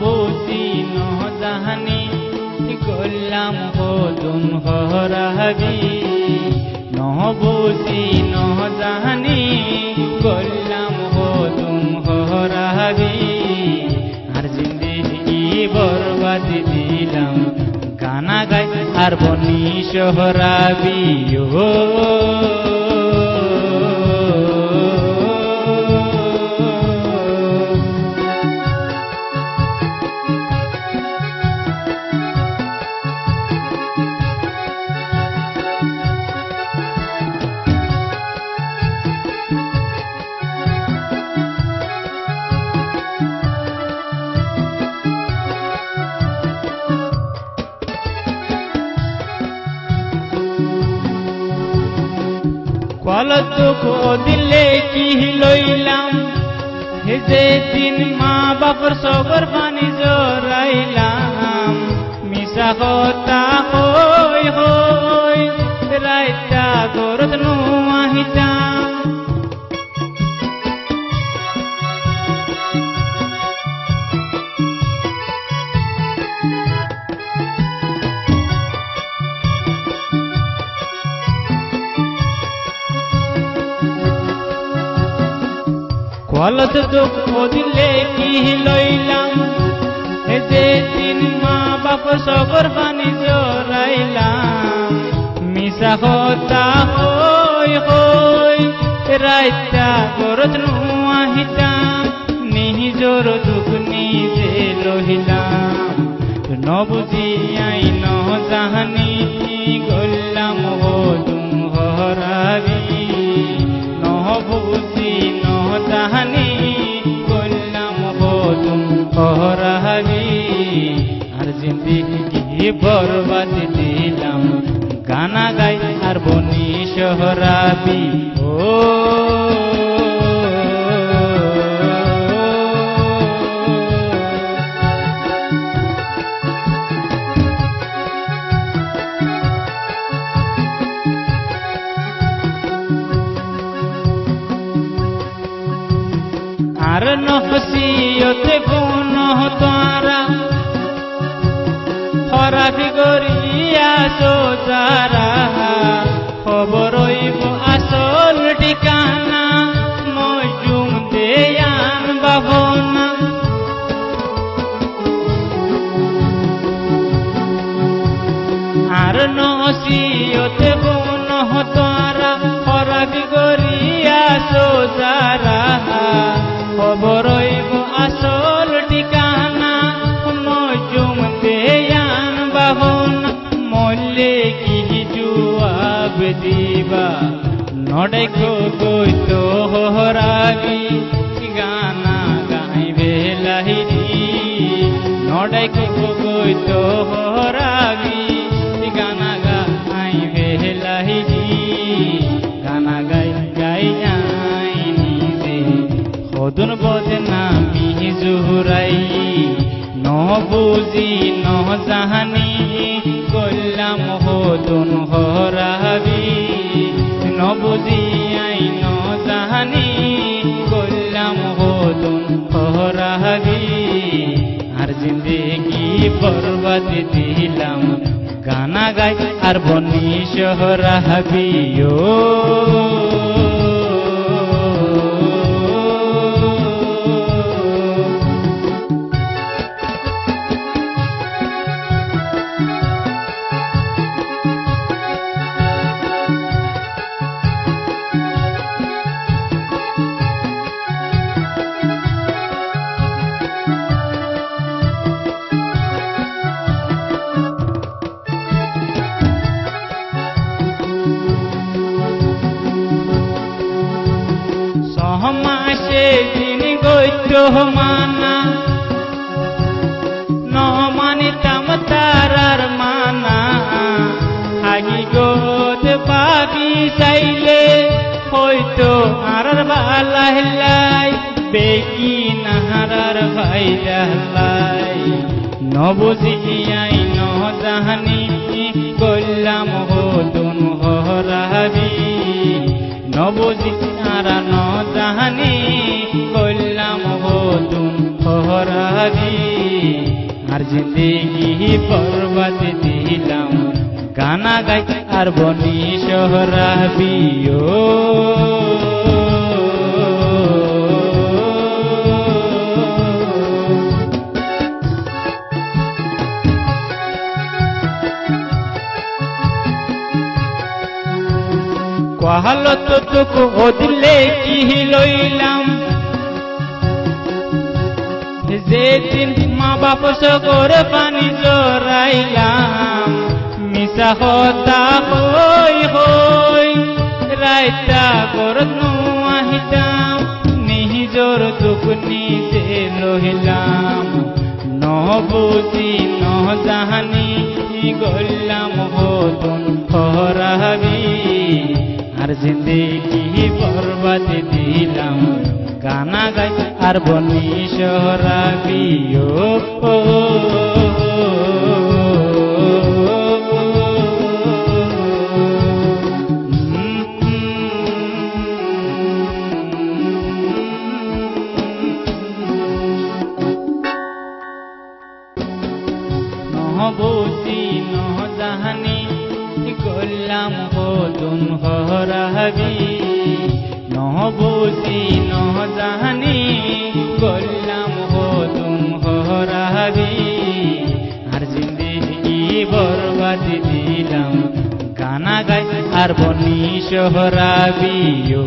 বুঝি জাহানি করলাম হতুন হরাবি বুঝি জাহানি করলাম হতুন হরাবি আর জিন্দেগি বরবাদি দিলাম গানা গাই আর বনি সোহরাবি ও দুঃখ দিলে কি লইলাম যে দিন মা বাপর সবর পানি জরাইলাম মিশা কথা হই হই রাইতা গরত নুয়াহিতাম কলত দুঃখ দিলে কি লইলাম যে দিন মা বাপ সবর পানি জরাইলাম মিশা কথা হই হই রাইতা গরত নুয়াহিতাম নিজর দুঃখ নিজে লহিলাম নবুঝি আই জাহানি গল্লাম হতুম হরাবি নহবুঝি জাহানি করলাম হতুম হরাবি আর জিন্দেগি বরবাদ দিলাম গানা গাই আর বনি সোহরাবি ও আর নহসিয়তে গুণ তারা হরাবি গরিয়া সোজারা খবর আসল ঠিকানা মজুম দেয়ান বাবনা আর নহসিয়তে গুণ তারা হরাবি গরিয়া সোজারা খবর আসল ঠিকানা মজুম দেয়ান বাহন মল্লে কি জবাব দিবা নডেখো গইত হরাবি গানা গাইবে লাহিরি নডেখো গইত হরাবি গানা গাইবে লাহিরি গানা গাই গাই দুন বদনামি জুহুরাই নবুঝি জাহানি করলাম হতুন হরাবি নবুঝি আই জাহানি করলাম হতুন হরাবি আর জিন্দেগি বরবাদ দিলাম গানা গাই আর বনি সোহরাবি ও সহমাসে দিন গইত মানা নহমানিতাম তারার মানা আগি গোদ পাবি চাইলে হয়তো আরার বালাই বেকি নাহারার ভাই জাহলাই নবুঝি আই জাহানি করলাম হতুন হরাবি নবুঝি আর জাহানি করলাম হতুন হরাবি আর জিন্দেগি বরবাদ দিলাম গানা গাই আর বনি সোহরাবিও হালত তুক ওদিলে কি লইলাম যেদিন মা বাপ সগর পানি জরাইলাম মিশা হতা হই হই রাইতা করত আহিতাম নিজর দুঃখ নিজে লহিলাম নবুজি নজাহানি গল্লাম বদন হরাবি আর জিন্দেগি বরবাদ দিলাম গানা গাই আর বনি সোহরাবিও নহবুজি নজাহানি গল্লাম বদন হরাবি নহবুজি নজাহানি গল্লাম বদন হরাবি আর জিন্দেগি বরবাদ দিলাম গানা গাই আর বনি সোহরাবিও